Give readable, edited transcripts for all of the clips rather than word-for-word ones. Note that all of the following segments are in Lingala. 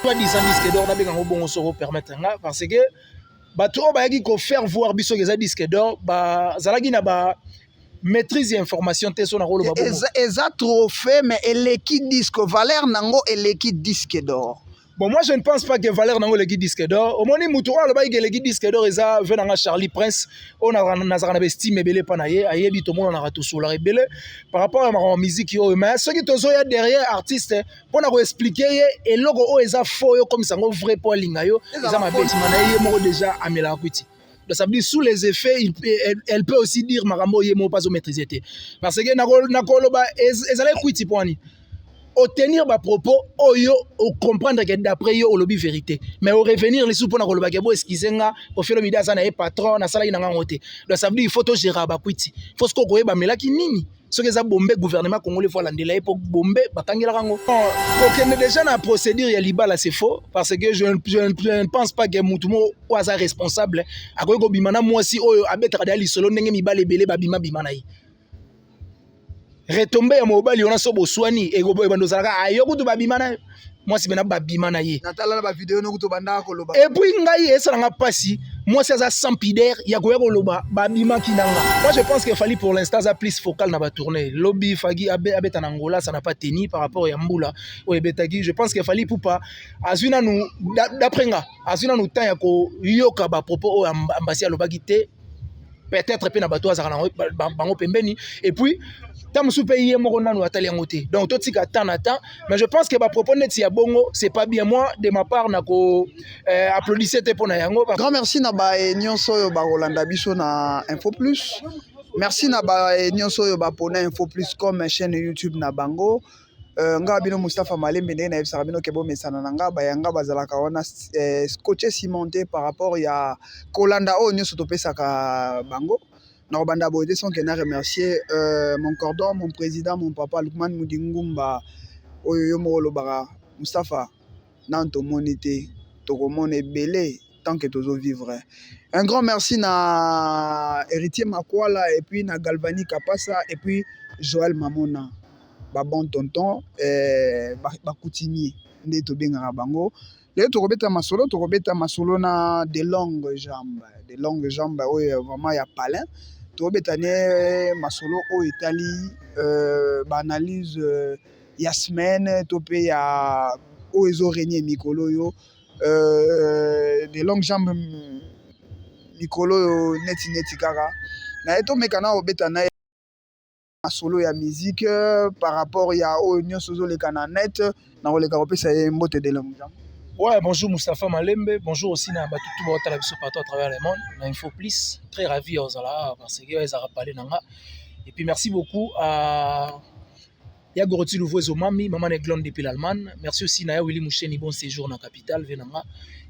Toi disant disque d'or na benga bon so permettre nga parce que bato bayaki ko faire voir biso que ça disque d'or ba zalaki na ba maîtrise information te so na rolo ba bon. Eza trophée mais eleki disque valeur nango eleki disque d'or. Bon, moi je ne pense pas que Valère Nango le disque d'or. Au moment où Moutoura le bail le disque d'or eza venanga Charlie Prince on a nazarana estime belé panaye ayebi to mona na ratu sur la rebelle par rapport à ma musique yo mais ce qui tozo ya derrière artiste pour na ko expliquer et logo o eza faux yo comme ça ngo vrai pour linga yo eza ma bête manaye mo déjà amela kuti. Donc ça veut dire sous les effets elle peut aussi dire marambo yemo pas au maîtriser parce que nako loba ezala kuti poani obtenir ma propos oyo ou comprendre que d'après yo lobby vérité mais au revenir les sous pour na ko loba ke bo excusenga au felo mida ça na e patron na sala ina ngote donc ça veut dire il faut to gérer ba kwiti faut ce ko koyeba melaki nini ce que ça bombe gouvernement congolais faut landela époque bombe bakangela kango OK déjà na procédure ya libala c'est faux parce que je ne pense pas que mutumo oza responsable akoy ko bimana moi si oyo abetaka dali solo ndenge mibale belé babima bimana yi retomber ya mobali on a so boswani et go bando zalaka ayo kutu babimana moi si bena babimana ye natala na ba vidéo no kutu banda ko loba et puis ngai esa nga pasi moi c'est ça sans pider ya go loba babima kinanga moi je pense qu'il fallait pour l'instant ça plus focal na ba tourner lobby fagi abeta na Angola ça n'a pas tenu par rapport ya mbula o ebetagi je pense qu'il fallait pour pas azuna nous d'après nga azuna nous temps ya ko yoka ba propos o ambassade lobaki te peut-être pe na bato azaka na bango pembeni et puis tant sous pays moko nanu atali ngote donc tout tika temps mais je pense que ba propos net ya bongo c'est pas bien moi de ma part na ko applaudissez te pona yango grand merci na ba nyonso yo ba Rolanda biso na Info Plus merci na ba nyonso yo ba pona Info Plus comme chaîne YouTube na bango nga bino Moustapha Malembe ndenge na yebisaka bino ke bomesana na nga bayanga bazalaka wana scotché cimenté par rapport ya kolanda oyo nyonso topesaka bango na banda boyde sans que na remercier mon cordon mon président mon papa Lukman Mudingumba oyo yo mo lobaka Moustapha nanto monité tokomone belé tant que tozo vivre un grand merci na héritier Makwala et puis na Galvani Kapasa et puis Joël Mamona ba bon tonton ba coutumier nde to bengaka bango le tokobeta masolo na de longues jambes oyo vraiment ya palin tokobeta ne masolo oyo etali ba analyse ya semaine to pe ya oyo ezo régner mikolo yo de longues jambes mikolo neti kaka na eto mekana obeta na solo ya musique par rapport ya oignon sozo le net na le kapesa mbote de l'homme. Ouais, bonjour Moustapha Malembe, bonjour aussi na batutu ba otala biso partout à travers le monde na Info Plus, très ravi ozala parce que ils a parlé nanga et puis merci beaucoup à Yagoroti Louvozo Mami, maman Eglon depuis l'Allemagne. Merci aussi na Willy Moucheni bon séjour dans la capitale venanga.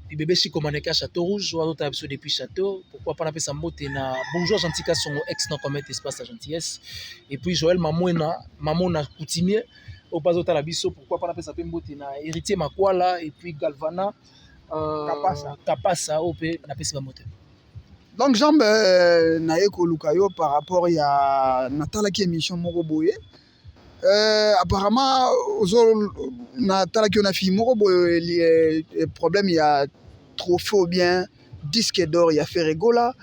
Puis bébé Chikomaneka Château Rouge, ou autre absolu depuis Château. Pourquoi pas n'appeler ça mbote na bonjour Gentika son ex non commet espace à gentillesse. Et puis Joël Mamona coutumier au pas autre la biso pourquoi pas n'appeler ça mbote na héritier Makwala et puis Galvana Kapasa OP n'appeler ça mbote. Donc jambe na eko lukayo par rapport ya natala ki émission moko boye. Apparemment na tala ki on a fini moko boye problème il y a trophée ou bien disque d'or ya Ferregola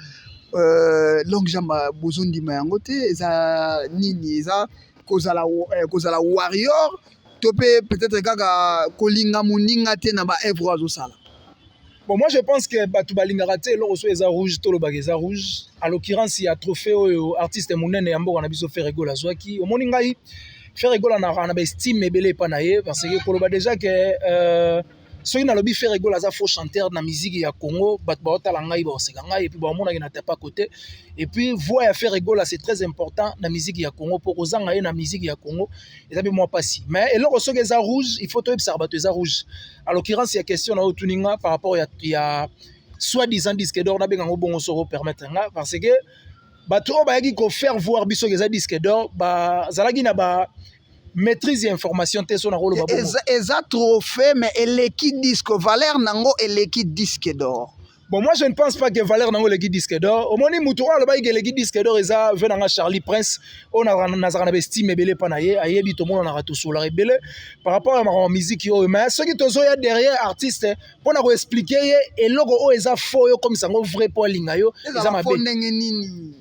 longue jambe bozundi mayangote eza nini eza kozala warrior to peut-être kaka kolinga muninga te na ba œuvre azosala. Bon, moi je pense que batu balingaka te loko so eza rouge to lobaka eza rouge à l'occurrence il y a trophée artiste munene ya mboka na biso Ferregola zwaki omoni ngai Ferregola na ba estime ebele pa na ye parce que koloba déjà que soki na lobi Ferregola za faux chanteur na musique ya Congo bat ba otala ngai ba oseka ngai et puis ba mona na pas côté et puis voix ya Ferregola c'est très important na musique ya Congo pour kozanga ye na musique ya Congo eza be moi pasi mais eloko soki eza rouge il faut to observer bato eza rouge à l'occurrence il y a question na otuninga par rapport ya soi-disant disque d'or na benga ngo bongo soko permettre nga parce que bato bayaki ko faire voir biso que eza disque d'or ba zalaki na ba maîtrise information te so na rolo eza trophée mais eleki disque valeur nango eleki disque d'or. Bon, moi, je ne pense pas que Valère n'a pas le disque d'or. Au moins, Moutoura, le disque d'or, il a vu Charlie Prince, on a estime belé panaye, aye bi tout le monde a tout sur la rebelle par rapport à ma musique. Mais ce qui est derrière artiste, pour nous expliquer, et logo o eza faux comme ça, on vrai pour lingayo. Eza ma nini.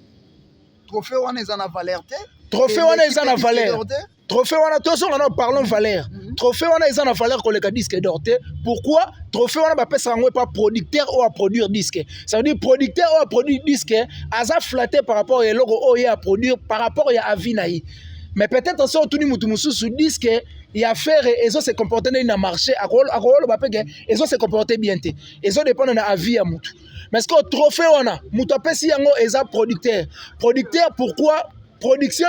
Trophée wana eza na valeur te. Trophée wana eza na valeur. Trophée wana tous on parlons valeur. Trophée wana eza na valeur que le disque d'or. Pourquoi? Trophée wana ba pesa ngwe pas producteur ou à produire disque. Ça veut dire producteur ou à produire disque, aza flatté par rapport au logo o à produire par rapport à Avinaï. Mais peut-être aussi tout ni mutu musu sur disque il y a faire et ça se comporter dans le marché à quoi ba peke et ça se comporter bien té. Et ça dépend de avis à mutu. Mais ce que trophée wana mutu pesi yango eza producteur. Producteur pourquoi? Production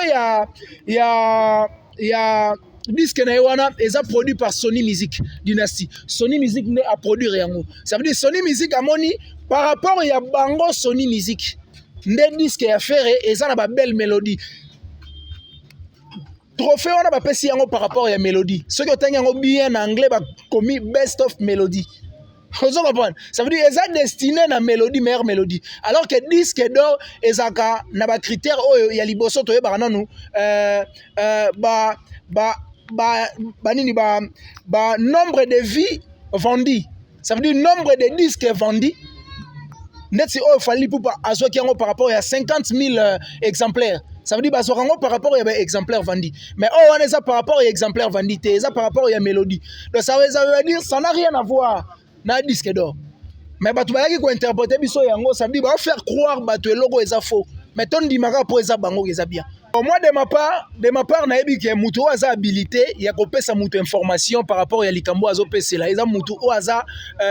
il y a disque na wana eza produit par Sony Music Dynasty. Sony Music ne a produit rien. Ça veut dire Sony Music a moni par rapport il y a bango Sony Music. Nde disque ya faire eza na ba belle mélodie. Trophée wana ba pesi yango par rapport à mélodie. Ceux qui ont yango bien en anglais ba commis best of melody. Vous comprenez? Ça veut dire qu'ils sont destinés à la mélodie, meilleure mélodie. Alors que disque d'or, ils ont des critères, il y a les bossos, nombre de vies vendues. Ça veut dire nombre de disques vendus. Net si il fallait pour par rapport à 50 000 exemplaires. Ça veut dire que par rapport à exemplaires vendus. Mais on est par rapport à exemplaires vendus, ça par rapport à mélodie. Donc ça veut dire que ça n'a rien à voir. Na disque d'or. Mais batu bayaki ko interpréter biso yango ça veut dire faire croire batu logo eza faux. Mais ton dimaka po eza bango eza bien. Moi de ma part na yebi ke mutu aza habilité ya ko pesa mutu information par rapport ya likambo azo pesela eza mutu o aza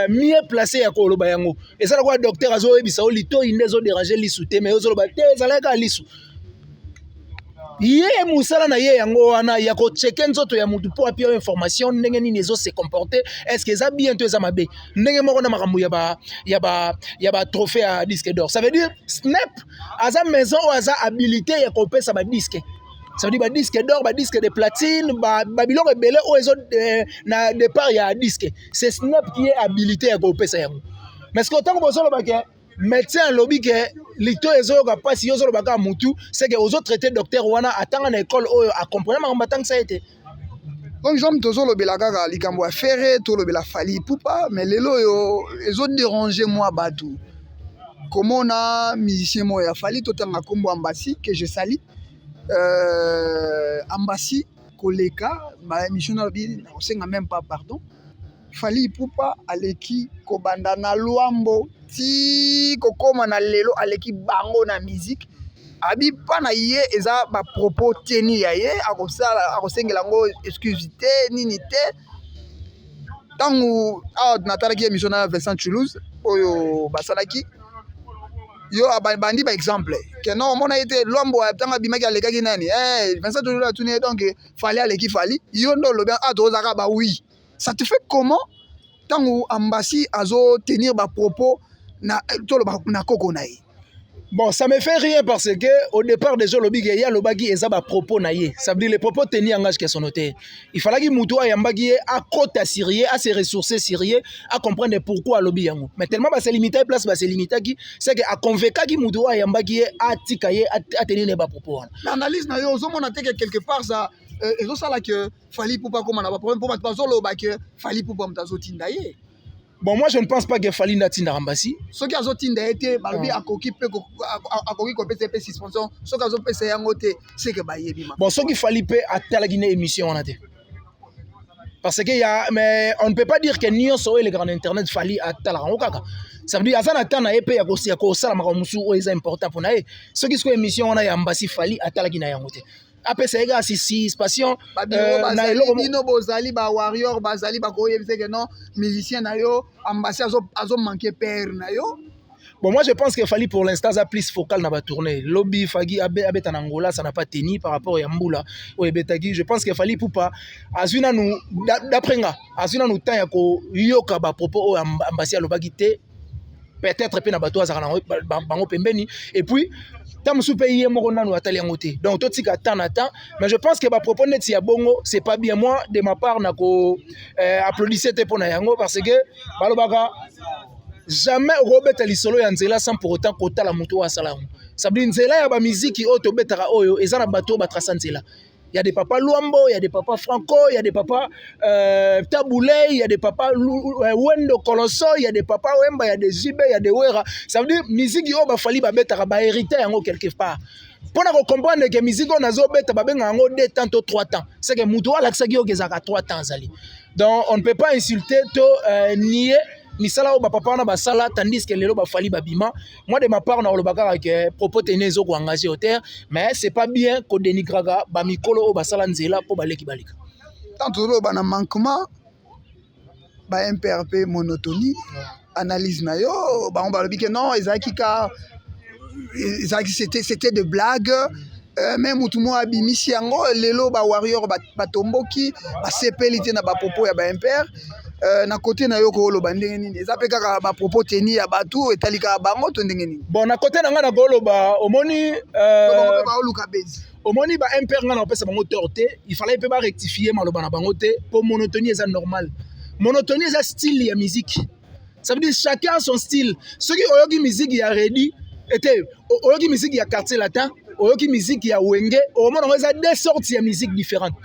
mieux placé ya ko loba yango. Eza quoi docteur azo yebisa o lito indezo déranger lisu te mais ozo loba te ezalaka lisu. Yé musala na ye yango wana ya ko checker nzoto ya mutu po apia information ndenge nini ezo se comporter est-ce que ça bien to eza mabe ndenge moko na makambo ya ba trophée à disque d'or ça veut dire Snap aza maison ou aza habilité ya ko pesa ba disque ça veut dire ba disque d'or ba disque de platine ba biloko ebele o ezo na départ ya disque c'est Snap qui est habilité ya ko pesa yango mais ce que tant que bosolo ba ke médecin lobby que lito ezoyoka pasi yozo lobaka mutu c'est que ozo traiter docteur wana atanga na école oyo a comprendre makambo tang ça été donc j'aime tozo lobela kaka likambo ya ferre to lobela fali pupa mais lelo yo ezo déranger moi batu comment on a musicien mo ya fali to tanga kombo Ambassi que je salue Ambassi koleka ma émission na bi on sait même pas pardon fali pupa aleki kobanda na Luambo ti kokoma na lelo aleki bango na musique abi pa na ye eza ba propos teni ya ye akosengela ngo excuse te nini te tangu natalaki émission na Vincent Toulouse oyo basalaki yo bandi ba exemple que non mona ete Luambo tanga bimaki alekaki nani Vincent Toulouse atuni donc fali aleki fali yo ndo lobi tozaka ba oui ça te fait comment tangu Ambassi azo tenir ba propos na koko na ye. Bon, ça me fait rien parce que au départ déjà lobby il y a lobagi eza ba propos na ye. Ça veut dire les propos tenus engagent que son noté. Il fallait que mutu ayambagi à côté à Syrie, à se ressourcer Syrie, à comprendre pourquoi lobby yango. Mais tellement ba se limiter place ba se limiter qui c'est que à convaincre qui mutu ayambagi à tikaye à tenir les ba propos. L'analyse na yo zo mona te quelque part ça ezo sala que fali pour pas comme na ba problème pour pas zo loba que fali pour pas mtazo tinda ye. Bon, moi je ne pense pas que Fali Natinda Ambassi. Ce qui a zotinda été, balbi a coquille peut a coquille compété pe suspension. Ce qui a zo pese yangote, c'est que ba yebi ma. Bon, ce qui fallait pe à la Guinée émission on a été. Parce que y a mais on ne peut pas dire que Nyon so le grand internet fallait à la kaka. Ça veut dire azana tana epé ya ko sala makamusu o est important pour nae. Ce qui soit émission on a Ambassi fallait à la Guinée yangote. Après c'est gars si passion na bino bozali ba warrior bazali ba ko yebise que non musicien na yo Ambassi azo manquer père na yo. Bon, moi je pense qu'il fallait pour l'instant ça plus focal dans la tournée. Lobby Fagi abet en Angola ça n'a pas tenu par rapport à Mboula ou Ebetagi. Je pense qu'il fallait pour pas azuna nous d'après nga azuna nous temps ya ko yoka ba propos Ambassi alobaki te peut-être pe na bato azana bango pembeni et puis tam sous pays moko nanu atali ngote. Donc tout tika temps mais je pense que ba propos net ya bongo c'est pas bien moi de ma part na ko applaudissez te pona yango parce que balobaka jamais okobeta lisolo ya nzela sans pour autant kotala moto asala yango. Ça veut dire nzela ya ba musique oyo tobetaka oyo eza na bato batrasa nzela. Il y a des papas Luambo, il y a des papas Franco, il y a des papas Taboulé, il y a des papas Wendo Colosso, il y a des papas Wemba, il y a des Zibé, il y a des Wera. Ça veut dire musique yo ba fali ba betaka ba hérité yango quelque part. Pour comprendre que musique on azo beta ba benga yango 2 temps to 3 temps. C'est que muto ala kisaki yo gezaka 3 temps zali. Donc on ne peut pas insulter to nier misala o ba papa na basala tandis que lelo ba fali ba bima. Moi de ma part na olobaka que propos tenezo ko engager au terre, mais c'est pas bien ko dénigraga ba mikolo o basala nzela po baleki balika. Tant to ba na manquement ba MPRP monotonie analyse na yo ba on ba lobi que non ezaki ka c'était de blagues. Même tout le monde a bimisi yango lelo ba warrior ba tomboki ba sepelité na ba popo ya ba MPR. Na côté na yo ko loba ndenge nini eza pe kaka ba propos teni ya batu etalika bango to ndenge nini bon na côté na nga na ko loba omoni ba oluka bezi omoni ba MPR nga na pesa bango torté il fallait pe ba rectifier maloba na bango te pour monotonie eza normal monotonie eza style ya musique ça veut dire chacun son style ceux qui oyoki musique ya ready était oyoki musique ya quartier latin oyoki musique ya wenge omona eza deux sortes ya musique différentes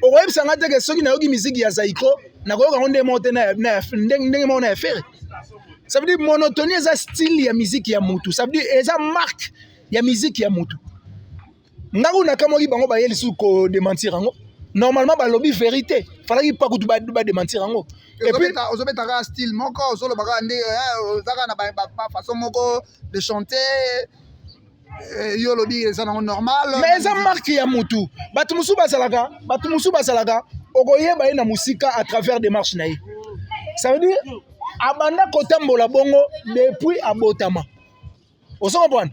okoyebisa nga te ke soki nayoki musique ya zaiko nakoyoka ngo nde mo te ndenge mo na faire. Ça veut dire monotonie eza style ya musique ya mutu. Ça veut dire eza marque ya musique ya mutu. Ngaku nakamoki bango ba yeli su ko démentir yango. Normalement ba lobby vérité. Fallait pas kutu ba démentir yango. Et puis ozobeta ka style moko ozolo baka nde ozaka na ba façon moko de chanter yo lobby eza normal. Mais eza marque ya mutu. Batu musu basalaka okoyeba ye na musika à travers des marches naï. Ça veut dire abanda kotambola bongo depuis abotama. Oso comprendre?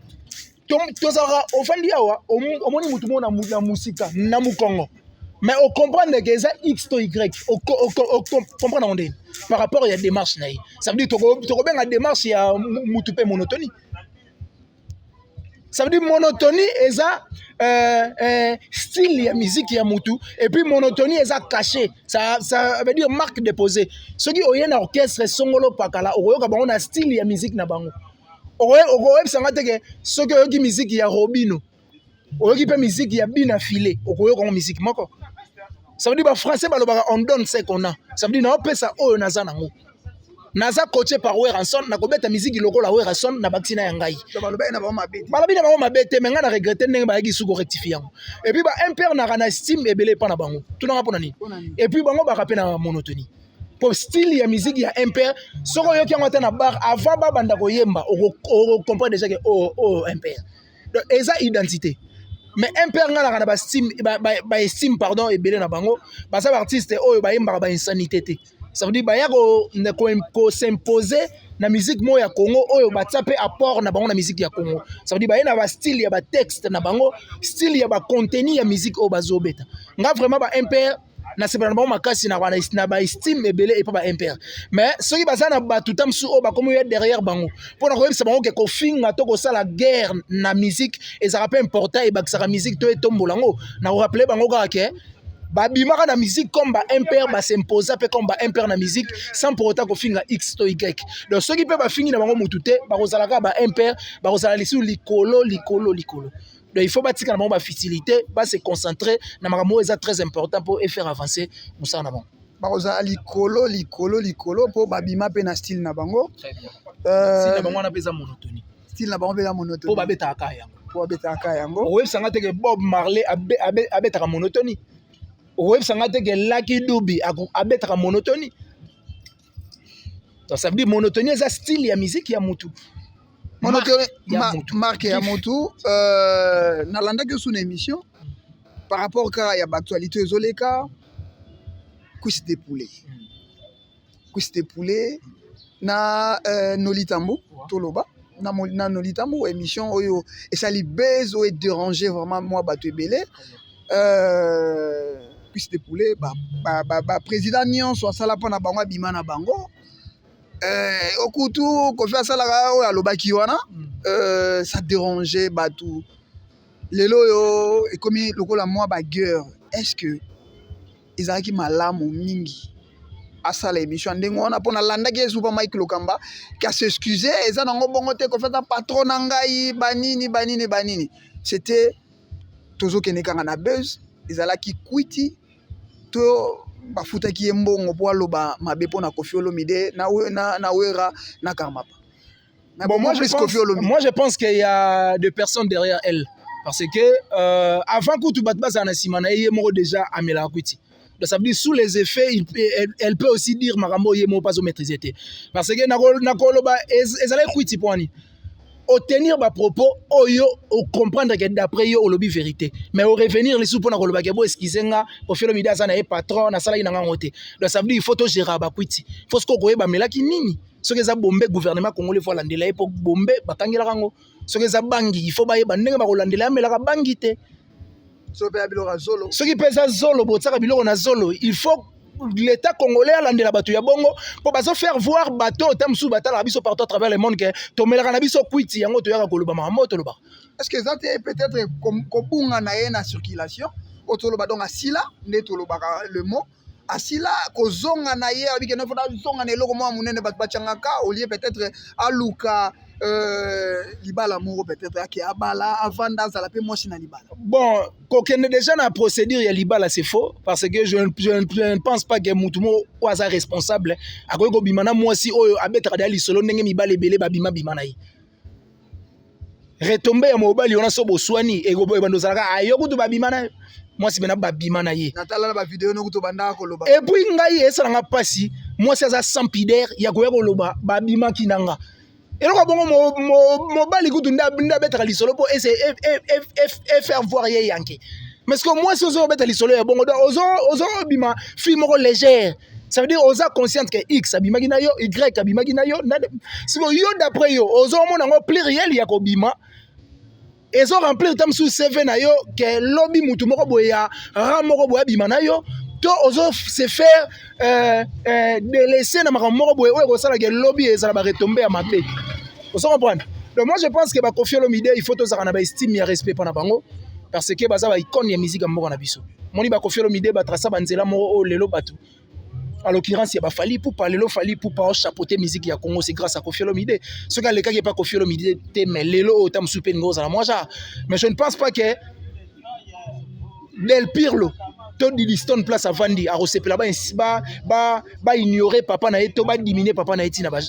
Tozara ofandi awa omoni mutu mo na musika na mukongo. Mais on comprend que ça X to Y. On comprend on par rapport à la démarche naï. Ça veut dire to bien la démarche ya mutu pe monotonie. Ça veut dire monotonie et ça style ya musique ya mutu et puis monotonie et ça caché ça veut dire marque déposée ceux qui ont un orchestre songolo pakala oyoka bango na style ya musique na bango oyoka sanga teke ceux qui ont musique ya Robino oyoka pe musique ya Bina Filé oyoka musique moko ça veut dire ba français balobaka on donne ce qu'on a ça veut dire na pesa oyo naza nango naza coaché par Weranson na kobeta musique lokola Weranson na baktina ya ngai balobi na bango mabete mais nga na regretter ndenge bayaki suko rectifier et puis ba MPR na estime ebele pa na bango tunanga pona nini et puis bango baka pe na monotonie pour style ya musique ya MPR soko yoki yango ta na bar avant ba banda koyemba o comprendre déjà que MPR donc eza identité mais MPR nga na ba estime pardon ebele na bango ba sa artiste oyo ba yemba ba insanité te. Ça veut dire ko s'imposer na musique mo ya Congo oyo batsape apport na bango na musique ya Congo. Ça veut dire na ba style ya ba texte na bango style ya ba contenu ya musique o bazobeta. Nga vraiment ba MPR na sepana bango makasi na ba estime ebele et pas ba MPR. Mais ceux qui baza na ba tutam su o ba komo ya derrière bango. Pour na koyebisa bango ke ko finga to ko sala guerre na musique et ça rappelle important et ba sala musique to etombolango. Na ko rappeler bango ka ke babimaka na musique comme ba MPR ba s'imposer pe comme ba MPR na musique sans pour autant ko finga X to Y. Donc ceux qui peuvent ba fingi na bango mutute ba kozalaka ba MPR ba kozala lisu likolo. Donc il faut batika na bango ba facilité ba se concentrer na makambo eza très important pour faire avancer musa na bango. Ba kozala likolo po babima pe na style na bango. Très bien. Style na bango na pesa monotonie. Style na bango pe la monotonie. Po ba beta aka yango. Po beta aka yango. Owe sanga te ke Bob Marley abeta monotonie. Owe sanga te ke Lucky Dube abeta monotonie. Donc ça veut dire monotonie c'est style ya musique ya mutu. Monotonie marque ya mutu na landa que sous émission par rapport à ya actualité ezoleka cuisse de poulet na Nolitambo toloba na Nolitambo émission oyo et ça li base ou déranger vraiment moi bato ebele cuisse de poulet ba président nyonso asala pona bango abima na bango okutu kofi asalaka oyo alobaki wana ça dérangeait bato lelo yo ekomi lokola moi bagueur est-ce que ezalaki malamu mingi asala émission ndenge wana mpona landaki ye supa Mike Lokamba qui a s'excusé eza nango bongo te kofeta patron na ngai banini c'était tozokende kaka na buzz ezalaki kwiti to bafutaki ye mbongo po aloba mabe mpona Koffi Olomide na Wera na Karmapa. Bon, moi je pense qu'il y a des personnes derrière elle parce que avant que tu battes bas anasimana ye moko déjà amela kwiti. Donc ça veut dire sous les effets elle peut aussi dire marambo ye mo pas au maîtriser parce que nakoloba ezala kwiti poani au tenir ba propos oyo au comprendre que d'après yo au lobby vérité mais au revenir les sous pour nakoloba ke bo excusenga Koffi Olomide azana e patron na sala ina ngote. Donc ça veut dire il faut to gérer ba kwiti faut ce ko koyeba melaki nini soki eza bombe gouvernement congolais faut landela epo bombe bakangela kango soki eza bangi il faut bayeba ndenge bakolandela amelaka bangi te soki pesa zolo botsaka biloko na zolo il faut l'état congolais alandela bato ya bongo po bazo faire voir bato tamsu batala biso partout à travers le monde que tomelaka na biso kwiti yango toyaka koloba makambo toloba. Est-ce que ça peut-être kobunga na ye na circulation otoloba donc asila nde tolobaka le mot asila kozonga na ye abike no fona zonga na eloko mwa munene bato bachangaka au lieu peut-être aluka libala moko peut-être ake abala avant d'azala pe mwasi na libala. Bon kokende déjà na procédure ya libala c'est faux parce que je ne pense pas que mutumo oaza responsable akoki kobima na mwasi oyo abetaka da lisolo ndenge mibala ebele babima bima na ye retombe ya mobali ona so boswani ebando zalaka ayo kutu babima na mwasi bena babima na ye natala na ba vidéo no kutu banda koloba et puis ngai esalanga pasi mwasi aza sans pudeur ya koya koloba babima kinanga eloko bongo mobali kutu nda betaka lisolo po ese faire voir ye yanke parce que moi si ozo betaka lisolo ya bongo ozo bima fille moko légère. Ça veut dire oza consciente que X abimaki na yo Y abimaki na yo si yo d'après yo ozo mona ngo pluriel ya kobima ezo remplir tam sous CV na yo que lobby mutu moko boya ram moko boya bima na yo to ozo se faire délaisser na makambo moko boya oyo kosala ke lobby ezala ba retomber ya mabe. Vous comprenez? Donc moi je pense que ba Koffi Olomide il faut tozaka na ba estime ya respect pana bango parce que baza ba icône ya musique moko na biso. Moni ba Koffi Olomide ba trasa banzela moko lelo batu. En l'occurrence, il y a Fali Poupa, Lelo Fali Poupa, chapeauter musique ya Congo, c'est grâce à Koffi Olomide. Ce cas, les cas qui n'est pas Koffi Olomide, mais Lelo, autant souper une grosse à la moi, mais je ne pense pas que Del Pirlo, tout Liston place à Vandi, à Rosepe là-bas, ba ignorer papa na eto, ba diminuer papa na eti na ba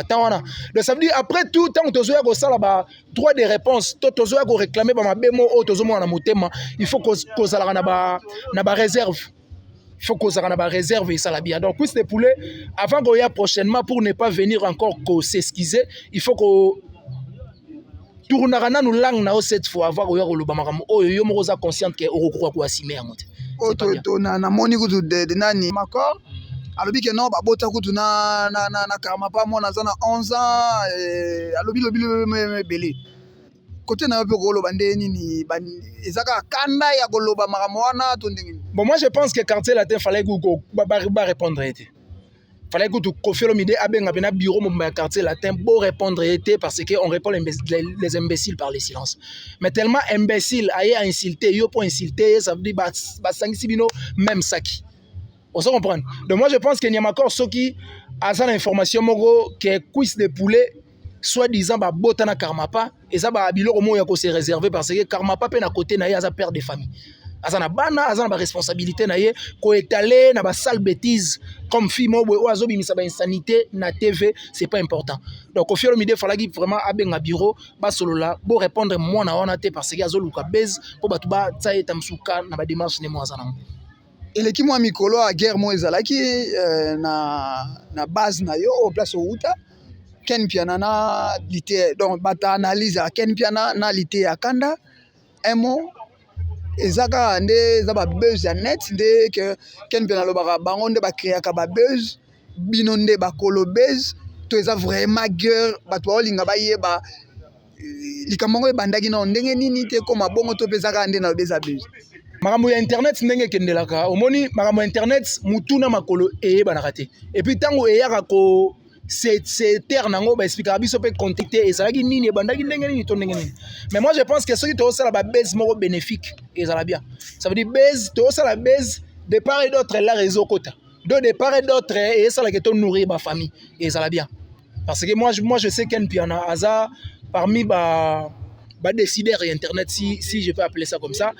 tawana. Donc ça veut dire après tout tant que tozoya ko sala ba droit de réponse, to tozoya ko réclamer ba mabemo o tozomo na motema, il faut ko sala na ba réserve. Il faut qu'on ait réserve et ça la bien. Donc, plus de poulet, avant qu'on y aille prochainement, pour ne pas venir encore s'excuser, il faut qu'on tourne nous langue cette fois avant qu'on y aille le bamaram. Oh, yo moza consciente que on croit qu'on a simé à monter. Oh, na moni kutu de nani makor. Alobi que non, ba bota kutu na Karmapa mo na zana 11 ans. Alobi me belé. Côté na peu koloba ndeni ni ezaka kanda ya koloba makambo wana to ndenge. Bon, moi je pense que quartier latin fallait que répondre était. Fallait que tu Koffi Olomide abenga bena bureau mon quartier latin pour répondre était parce que on répond les imbéciles par les silences. Mais tellement imbécile aye à insulter yo pour insulter ça veut dire ba sangisi bino même saki. On se comprend. Donc moi je pense qu'il y a encore ceux qui a ça l'information moko que cuisse de poulet soi-disant ba botana Karmapa et ça ba biloko mo ya ko se réserver parce que Karmapa pe na côté na ye a père de famille. Azana bana azana ba responsabilité na ye ko étaler na ba sale bêtise comme fille mo o azo bimisa ba insanité na TV c'est pas important. Donc Koffi Olomide falaki vraiment abenga bureau ba solola bo répondre moi na wana te parce que azo luka base po batu ba tsaye tamsuka na ba démarche ne mo azana. Eleki mwa mikolo a guerre mo ezalaki na base na yo au place outa Ken Piana na lité donc bata analyse Ken Piana na lité ya kanda un mot ezaka nde za ba buzz ya net nde que Ken Piana lo ba bango nde ba créer ka ba buzz bino nde ba kolo buzz to eza vraiment guerre bato olinga ba yeba likambo ngo bandaki na ndenge nini te koma bongo to pezaka nde na beza buzz. Makambo ya internet ndenge kendelaka omoni makambo ya internet mutuna makolo eyebana te et puis tango eyaka ko c'est terre nango ba expliquer biso pe contacter et ça qui nini e bandaki ndenge nini to ndenge nini. Mais moi je pense que ceux qui to sala ba base moko bénéfique et ça la bien ça veut dire base to sala base de part et d'autre la réseau kota de part et d'autre et ça la question nourrir ma famille et ça la bien parce que moi je sais qu'un piana hasard parmi décideurs et internet si je peux appeler ça comme ça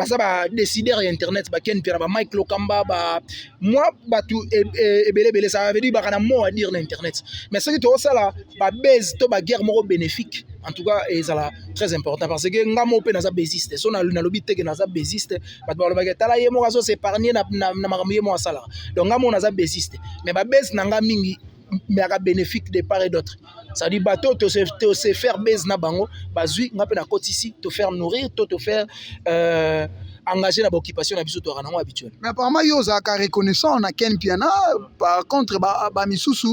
ça va décideurs et internet ken piana Mike Lokamba moi tout et ça veut dire kana mot à dire dans internet mais ce qui to ça là base to guerre moro bénéfique en tout cas et ça là très important parce que ngamo pe na za beziste so na lobby te que na za beziste ba ba tala ye mo so s'épargner na makambo mo sala donc ngamo na za beziste mais base na nga mingi mais bénéfique de part et d'autre ça dit bateau te se faire base na bango bazui ngape na côte ici te faire nourrir te faire engagé dans l'occupation habituelle. Mais apparemment, il y a reconnaissant na ken piana par contre ba misusu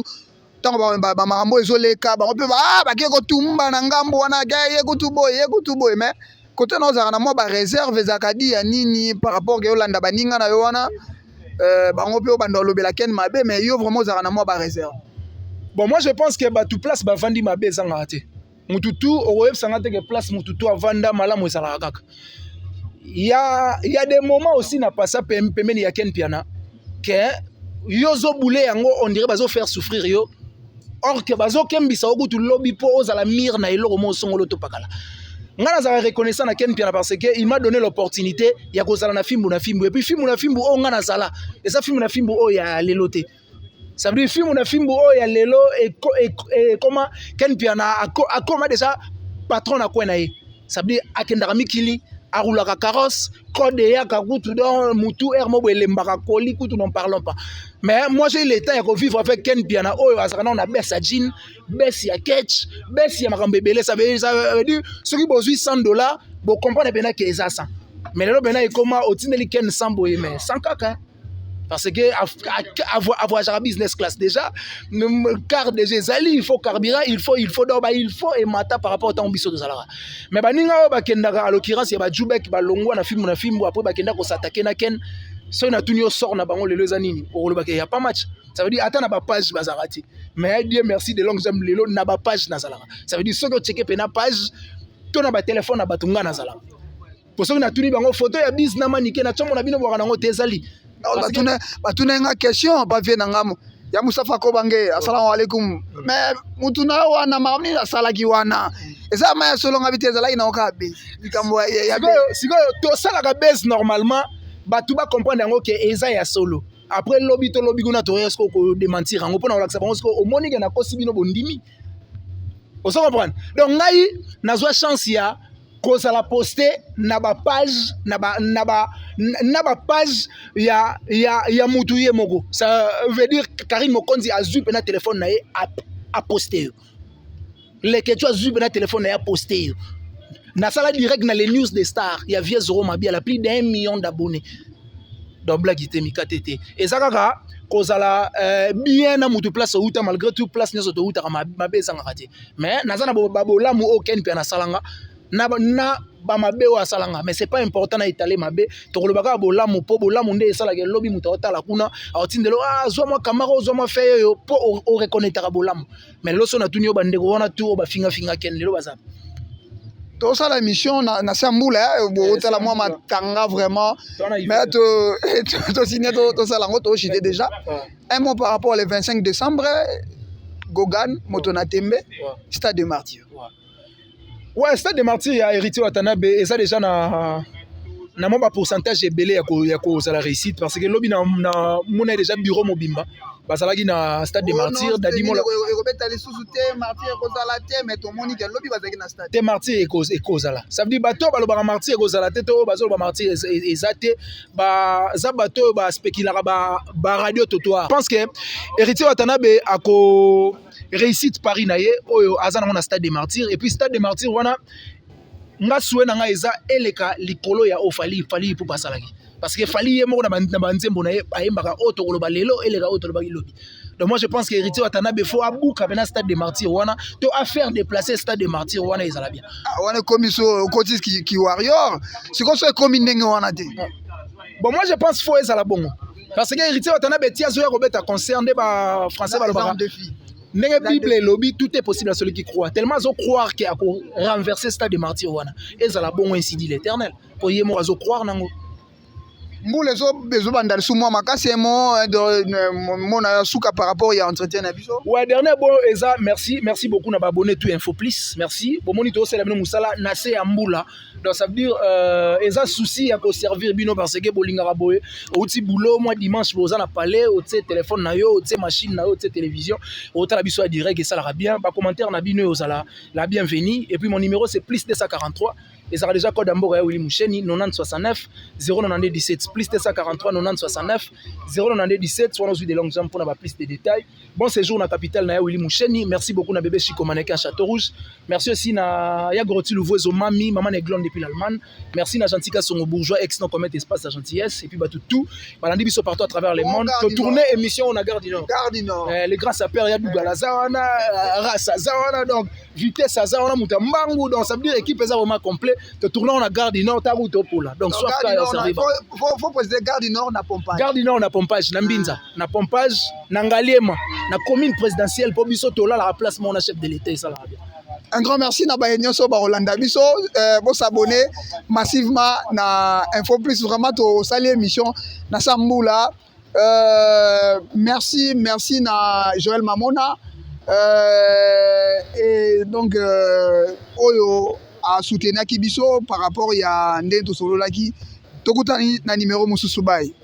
tant ba marambo ezoleka ba pe ba ke ko tumba na ngambo wana ga ye kutuboy mais côté na za na mo ba réserve zakadi ya nini par rapport ke Yolanda baninga na yo wana bango pe bando lobela ken mabe mais yo vraiment za na mo ba réserve. Bon, moi je pense que tout place ba vandi mabe zanga ate. Mututu au web sanga te que place mututu a vanda malamu ezala kaka. Il y a des moments aussi na passa pemeni ya ken piana que yozo boulé yango on dirait bazo faire souffrir yo. Or que bazo kembisa okutu lobby po ozala mir na eloko mo songolo to pakala. Ngana za reconnaissant na ken piana parce que il m'a donné l'opportunité ya kozala na fimbu et puis fimbu na fimbu o ngana sala et ça fimbu na fimbu o ya leloté. Ça veut dire film na fimbo o ya lelo et comment ken piana a comment déjà patron na quoi nae ça veut dire akendara mikili arula ka carrosse code ya ka kutu don mutu ermo belembaka koli kutu n'en parlons pas mais moi j'ai le temps de vivre avec ken piana o asakana na besa jean besi ya ketch besi ya makambebele ça veut dire ceux qui besoin $100 bo comprendre bena que ça 100 mais lelo bena comment otineli ken sambo mais sans kaka. Parce que avoir un business class déjà, car déjà Zali, il faut carburant, il faut et mata par rapport au temps biso de Zalara. Mais baninga ba kendaka à l'occurrence il y a Jubek ba longwa na film après ba kenda ko s'attaquer na ken so na tunio sort na bango les anini pour le il y a pas match. Ça veut dire attends na ba page bazarati. Mais Dieu merci de longues j'aime lelo na ba page na Zalara. Ça veut dire ceux qui checker na page to na ba téléphone na batunga na Zalara. Pour ceux qui na tuni bango photo ya business na manike na chomo na bino bwa nango tezali. Batuna une question pas vient ngamo ya Mustafa Kobange assalamu alaikum mais mutuna wana mamni asala kiwana eza maya solo ngabite zala ina okabe bikambo ya siko to sala ka base normalement batu ba comprendre ngo ke eza ya solo après lobby kuna to esko ko démentir ngo pona olakisa bango siko omoni na kosi bino bondimi on se comprendre donc ngai nazwa chance ya koza la poster na ba page na ba page ya mutu ye moko ça veut dire Karim Mokonzi a zu pena téléphone na ye a poster les que tu as zu pena téléphone na ye a poster na sala direct na les news des stars ya Vieux Zoro Mabia la plus d'1 million d'abonnés donc blague ite mikatete ezakaka kozala bien na mutu place outa malgré tout place nyoso to outa mabe sanga kati mais nazana babolamu aucun pe na salanga na ba mabe wa salanga mais c'est pas important na étaler mabe to kolobaka bolamu po bolamu nde sala ke lobby muta otala kuna otindelo zo moi camaro zo moi fait yo po o reconnaître bolamu mais loso na tunio bandeko wana tu ba finga ken lelo baza to ça la mission na sambula bo otala moi matanga vraiment mais to signer to sala ngoto chité déjà un mot par rapport le 25 décembre Gogan Motona Tembe Stade des Martyrs. Ouais, Stade des Martyrs, il y a Héritier Watanabe et ça déjà na mon pourcentage est belé à cause de la réussite parce que lobby na mon déjà bureau mobimba parce que na Stade des Martyrs dadi mo des Martyrs et cause là ça veut dire bateau ba martyr cause la tête bazo ba martyr ezate ba za bateau ba spéculer ba radio totoir. Je pense que Héritier Watanabe a ko réussite Paris naye oyo azana mona Stade des Martyrs et puis Stade des Martyrs wana nga soué na nga eza eleka likolo ya ofali pour basalaki parce que fali ye moko na banzembo na ye ayembaka oto koloba lelo eleka oto loba ilobi donc moi je pense que Héritier Watanabe faut abuka bena Stade des Martyrs wana to a faire déplacer Stade des Martyrs wana ezala bien wana komiso kotis ki warrior siko so komi ndenge wana te bon moi je pense faut ezala bongo parce que Héritier Watanabe tia zo ya robeta concerne ba français balobaka Nenge Bible et lobby, tout est possible à celui qui croit. Tellement ils croire qu'il a renversé Stade des Martyrs. Et ça la bon ainsi dit l'Éternel. Pour y croire nango. Mbule zo bezo bandal sous moi makasi mo mon suka par rapport à entretien na biso. Ouais, dernier bon Eza, merci beaucoup na abonné tout Info Plus, merci. Bon monito c'est la même musala na se ambula. Donc ça veut dire Eza souci à ko servir bino parce que bolinga raboé. Outi boulot moi dimanche boza na palais, outi téléphone na yo, outi machine na yo, outi télévision, outi la biso direct et ça la bien. Ba commentaire na bino osala la bienvenue et puis mon numéro c'est plus 243. Et ça a déjà code d'Ambour à Willy Moucheni 9069 09217 plus 243 9069 09217 soit dans des longues jambes pour avoir plus de détails. Bon séjour dans la capitale na Willy Moucheni. Merci beaucoup na bébé Chico Maneka Château Rouge. Merci aussi na Yagoroti Louvoiso Mami maman Neglon depuis l'Allemagne. Merci na Gentika Songo Bourgeois ex non commettre espace à gentillesse et puis bah tout balandi biso partout à travers le monde. To tourner émission on a Gare du Nord. Les grands sapeurs ya Dugalaza wana Rasa Zawana donc vitesse Zawana Mutambangu donc ça veut dire équipe est vraiment complet. Te tournons on a Gare du Nord ta route au pola. Donc soit faut préciser Gare du Nord na pompage. Gare du Nord na pompage na Mbinza, na pompage na Ngaliema, na commune présidentielle pour biso to là la remplacement na chef de l'État ça va bien. Un grand merci na bayenyoso ba Rolanda biso bo s'abonner massivement na Info Plus vraiment to sali émission na Sambula. Merci na Joël Mamona et donc oyo a soutenir Kibiso par rapport à Ndento Sololaki. Tokutani na numéro mususu bay.